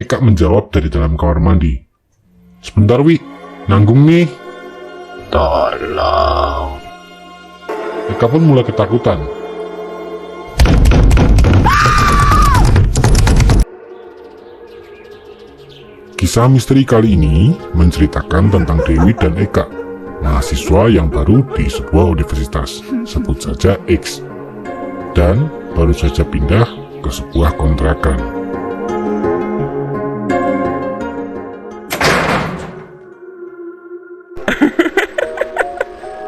Eka menjawab dari dalam kamar mandi. "Sebentar, Wi. Nanggung nih." Tolong. Eka pun mulai ketakutan. Kisah misteri kali ini menceritakan tentang Dewi dan Eka, mahasiswa yang baru di sebuah universitas, sebut saja X, dan baru saja pindah ke sebuah kontrakan.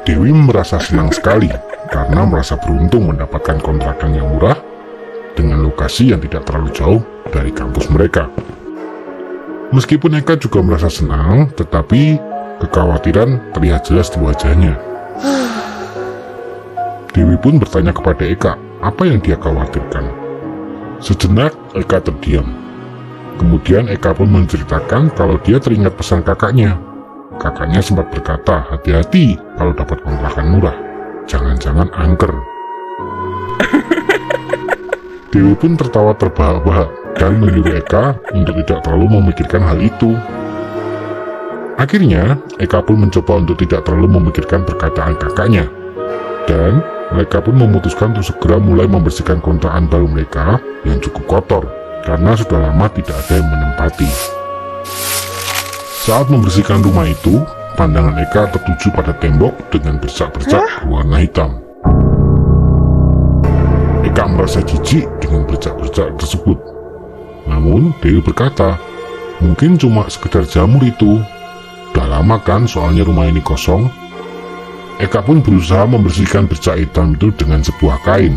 Dewi merasa senang sekali karena merasa beruntung mendapatkan kontrakan yang murah dengan lokasi yang tidak terlalu jauh dari kampus mereka. Meskipun Eka juga merasa senang, tetapi kekhawatiran terlihat jelas di wajahnya. Dewi pun bertanya kepada Eka apa yang dia khawatirkan. Sejenak Eka terdiam. Kemudian Eka pun menceritakan kalau dia teringat pesan kakaknya. Kakaknya sempat berkata, "Hati-hati kalau dapat kontrakan murah, jangan-jangan angker." Dewi pun tertawa terbahak-bahak dan menyuruh Eka untuk tidak terlalu memikirkan hal itu. Akhirnya, Eka pun mencoba untuk tidak terlalu memikirkan perkataan kakaknya. Dan mereka pun memutuskan untuk segera mulai membersihkan kontrakan baru mereka yang cukup kotor, karena sudah lama tidak ada yang menempati. Saat membersihkan rumah itu, pandangan Eka tertuju pada tembok dengan bercak-bercak berwarna hitam. Eka merasa jijik dengan bercak-bercak tersebut. Namun, Dewi berkata, "Mungkin cuma sekedar jamur itu. Udah lama kan soalnya rumah ini kosong." Eka pun berusaha membersihkan bercak hitam itu dengan sebuah kain.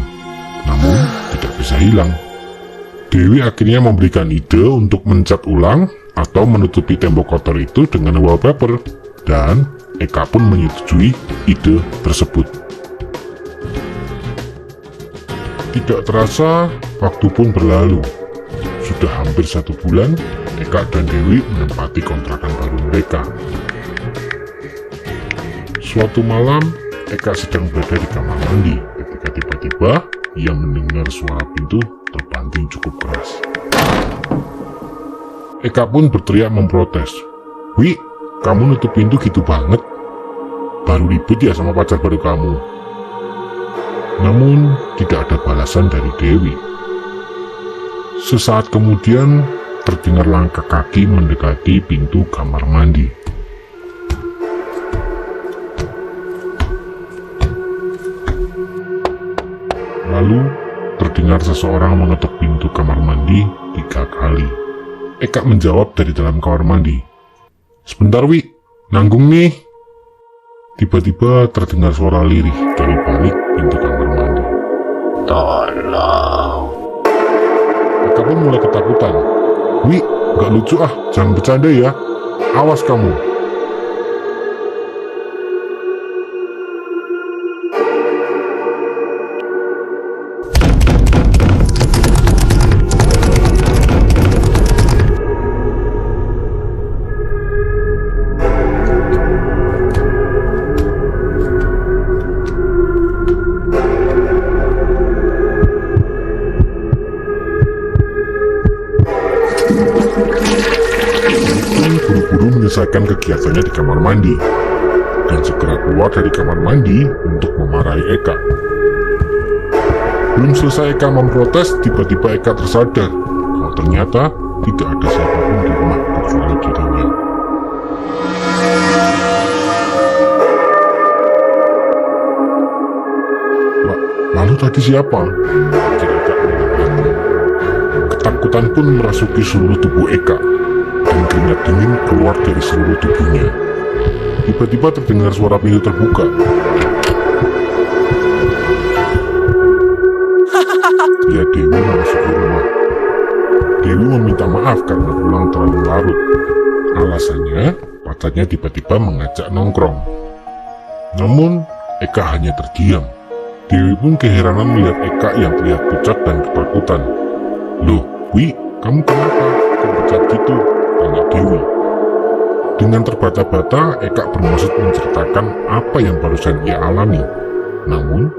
Namun, tidak bisa hilang. Dewi akhirnya memberikan ide untuk mencat ulang atau menutupi tembok kotor itu dengan wallpaper. Dan Eka pun menyetujui ide tersebut. Tidak terasa, waktu pun berlalu. Sudah hampir 1 bulan, Eka dan Dewi menempati kontrakan baru mereka. Suatu malam, Eka sedang berada di kamar mandi ketika tiba-tiba ia mendengar suara pintu terbanting cukup keras. Eka pun berteriak memprotes, "Wi, kamu nutup pintu gitu banget. Baru ribut ya sama pacar baru kamu." Namun, tidak ada balasan dari Dewi. Sesaat kemudian, terdengar langkah kaki mendekati pintu kamar mandi. Lalu, terdengar seseorang mengetuk pintu kamar mandi 3 kali. Eka menjawab dari dalam kamar mandi, "Sebentar, Wi. Nanggung nih." Tiba-tiba terdengar suara lirih dari balik pintu kamar mandi. Tolong. Eka pun mulai ketakutan. "Wi, gak lucu ah, jangan bercanda ya. Awas kamu." Buru-buru menyelesaikan kegiatannya di kamar mandi dan segera keluar dari kamar mandi untuk memarahi Eka. Belum selesai Eka memprotes, tiba-tiba Eka tersadar kalau ternyata tidak ada siapapun di rumah kecuali dirinya. Lalu tadi siapa? Pikir Eka dalam hati. Ketakutan pun merasuki seluruh tubuh Eka. Dan keringat dingin keluar dari seluruh tubuhnya. Tiba-tiba terdengar suara pintu terbuka. Ya, Dewi memasuki rumah. Dewi meminta maaf karena pulang terlalu larut. Alasannya, pacarnya tiba-tiba mengajak nongkrong. Namun, Eka hanya terdiam. Dewi pun keheranan melihat Eka yang terlihat pucat dan ketakutan. "Loh, Wi, kamu kenapa? Kok pucat gitu?" tanya Dewi. Dengan terbata-bata, Eka bermaksud menceritakan apa yang barusan ia alami. Namun,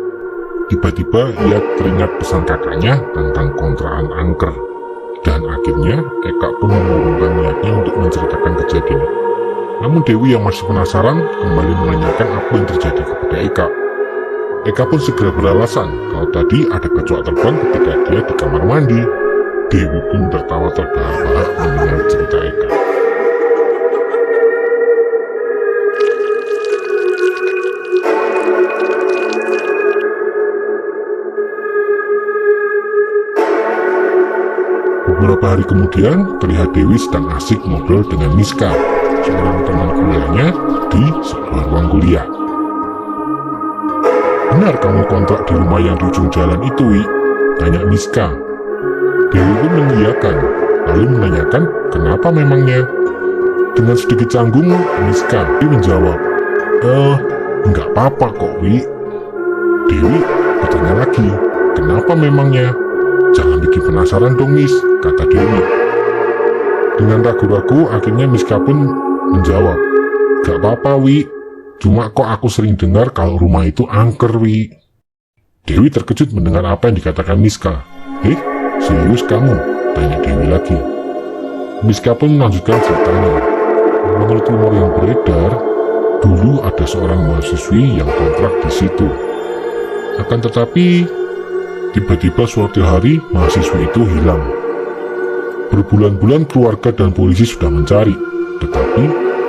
tiba-tiba ia teringat pesan kakaknya tentang kontrakan angker. Dan akhirnya Eka pun mengurungkan niatnya untuk menceritakan kejadian. Namun Dewi yang masih penasaran kembali menanyakan apa yang terjadi kepada Eka. Eka pun segera beralasan kalau tadi ada kecoak terbang ketika dia di kamar mandi. Dewi pun tertawa terbahak-bahak mendengar cerita Eka. Beberapa hari kemudian, terlihat Dewi sedang asik ngobrol dengan Miska, seorang teman kuliahnya di sebuah ruang kuliah. "Benar kamu kontrak di rumah yang di ujung jalan itu, Wi?" tanya Miska. Dewi pun mengiyakan, lalu menanyakan kenapa memangnya. Dengan sedikit canggung, Miska menjawab, enggak apa-apa kok, Wi." Dewi bertanya lagi, kenapa memangnya? "Jangan bikin penasaran dong, Miss," kata Dewi. Dengan ragu-ragu, akhirnya Miska pun menjawab, "Gak apa-apa, Wi. Cuma kok aku sering dengar kalau rumah itu angker, Wi." Dewi terkejut mendengar apa yang dikatakan Miska. Serius kamu?" tanya Dewi lagi. Miska pun melanjutkan ceritanya. Menurut rumor yang beredar, dulu ada seorang mahasiswi yang kontrak di situ. Akan tetapi, tiba-tiba suatu hari mahasiswi itu hilang. Berbulan-bulan keluarga dan polisi sudah mencari, tetapi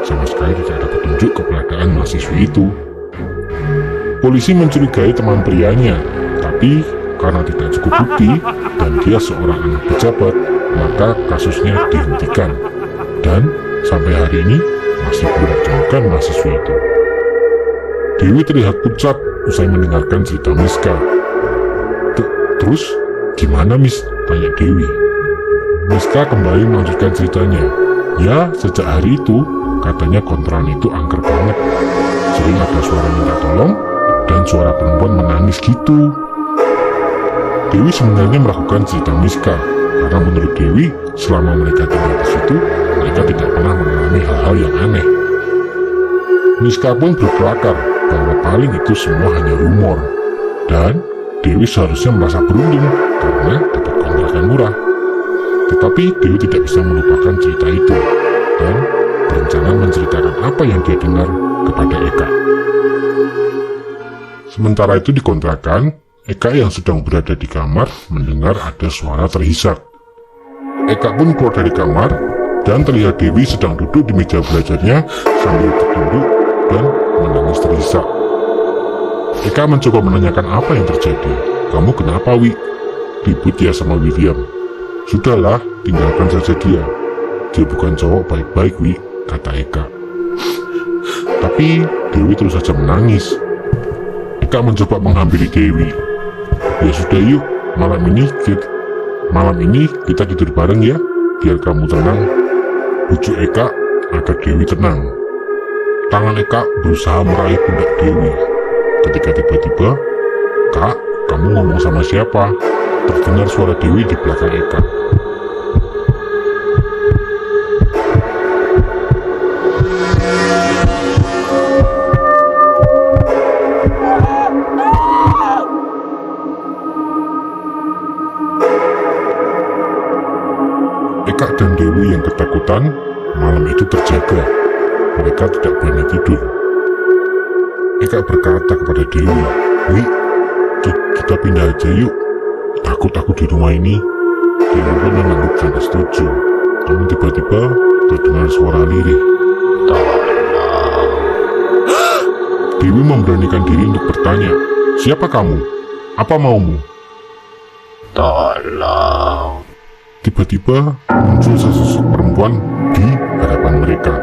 sama sekali tidak ada petunjuk keberadaan mahasiswi itu. Polisi mencurigai teman prianya, tapi karena tidak cukup bukti dan dia seorang anak pejabat, maka kasusnya dihentikan. Dan sampai hari ini masih belum ditemukan mahasiswi itu. Dewi terlihat pucat usai mendengarkan cerita Miska. "Terus gimana, Miss?" tanya Dewi. Miska kembali melanjutkan ceritanya. "Ya, sejak hari itu katanya kontrakan itu angker banget. Sering ada suara minta tolong dan suara perempuan menangis gitu." Dewi sebenarnya melakukan cerita Miska karena menurut Dewi selama mereka tinggal di situ mereka tidak pernah mengalami hal-hal yang aneh. Miska pun berkelakar bahwa paling itu semua hanya rumor, dan Dewi seharusnya merasa beruntung karena dapat kontrakan murah. Tetapi Dewi tidak bisa melupakan cerita itu dan berencana menceritakan apa yang dia dengar kepada Eka. Sementara itu di kontrakan, Eka yang sedang berada di kamar mendengar ada suara terhisap. Eka pun keluar dari kamar dan terlihat Dewi sedang duduk di meja belajarnya sambil tertunduk dan menangis terhisap. Eka mencoba menanyakan apa yang terjadi. "Kamu kenapa, Wi?" ribut dia sama William. "Sudahlah, tinggalkan saja dia. Dia bukan cowok baik-baik, Wi," kata Eka. Tapi Dewi terus saja menangis. Eka mencoba menghampiri Dewi. "Ya sudah yuk, malam ini kita tidur bareng ya, biar kamu tenang," bujuk Eka agar Dewi tenang. Tangan Eka berusaha meraih pundak Dewi. Ketika tiba-tiba, "Kak, kamu ngomong sama siapa?" terdengar suara Dewi di belakang Eka. Eka dan Dewi yang ketakutan malam itu terjaga. Mereka tidak berani tidur. Eka berkata kepada Dewi, "Wi, kita pindah aja yuk. Takut aku di rumah ini." Dewi pun mengangguk dan setuju. Namun tiba-tiba terdengar suara lirih. "Tolong." Dewi memberanikan diri untuk bertanya, "Siapa kamu? Apa maumu?" "Tolong." Tiba-tiba muncul sesosok perempuan di hadapan mereka.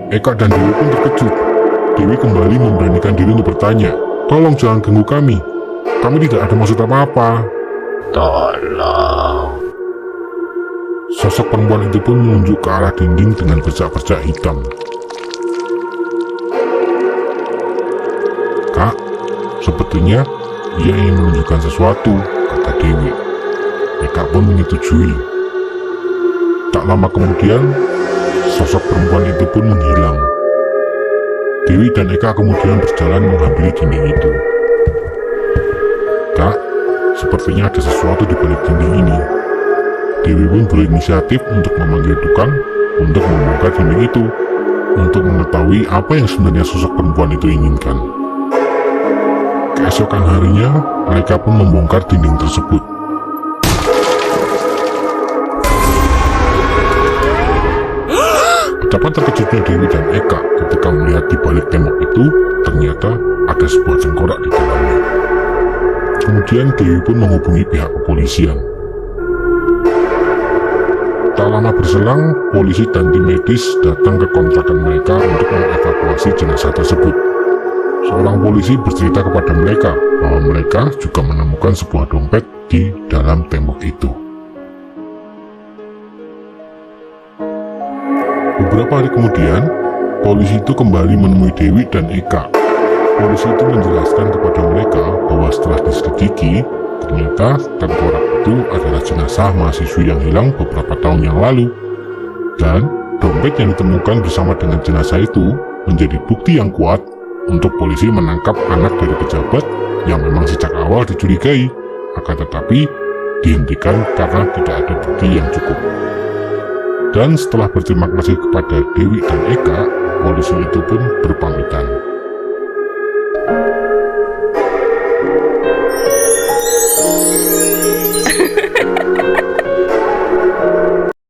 Eka dan Dewi pun terkejut. Dewi kembali memberanikan diri untuk bertanya, "Tolong jangan ganggu kami. Kami tidak ada maksud apa-apa." "Tolong." Sosok perempuan itu pun menunjuk ke arah dinding dengan bercak-bercak hitam. "Kak, sepertinya ia ingin menunjukkan sesuatu," kata Dewi. Eka pun menyetujui. Tak lama kemudian, sosok perempuan itu pun menghilang. Dewi dan Eka kemudian berjalan menghampiri dinding itu. "Kak, sepertinya ada sesuatu di balik dinding ini. Dewi pun berinisiatif untuk memanggil tukang untuk membongkar dinding itu, untuk mengetahui apa yang sebenarnya sosok perempuan itu inginkan. Keesokan harinya, mereka pun membongkar dinding tersebut. Betapa terkejutnya Dewi dan Eka ketika melihat di balik tembok itu ternyata ada sebuah cengkorak di dalamnya. Kemudian Dewi pun menghubungi pihak kepolisian. Tak lama berselang, polisi dan tim medis datang ke kontrakan mereka untuk mengevakuasi jenazah tersebut. Seorang polisi bercerita kepada mereka bahwa mereka juga menemukan sebuah dompet di dalam tembok itu. Beberapa hari kemudian, polisi itu kembali menemui Dewi dan Eka. Polisi itu menjelaskan kepada mereka bahwa setelah diselidiki, ternyata tengkorak itu adalah jenazah mahasiswi yang hilang beberapa tahun yang lalu. Dan dompet yang ditemukan bersama dengan jenazah itu menjadi bukti yang kuat untuk polisi menangkap anak dari pejabat yang memang sejak awal dicurigai, akan tetapi dihentikan karena tidak ada bukti yang cukup. Dan setelah berterima kasih kepada Dewi dan Eka, polisi itu pun berpamitan.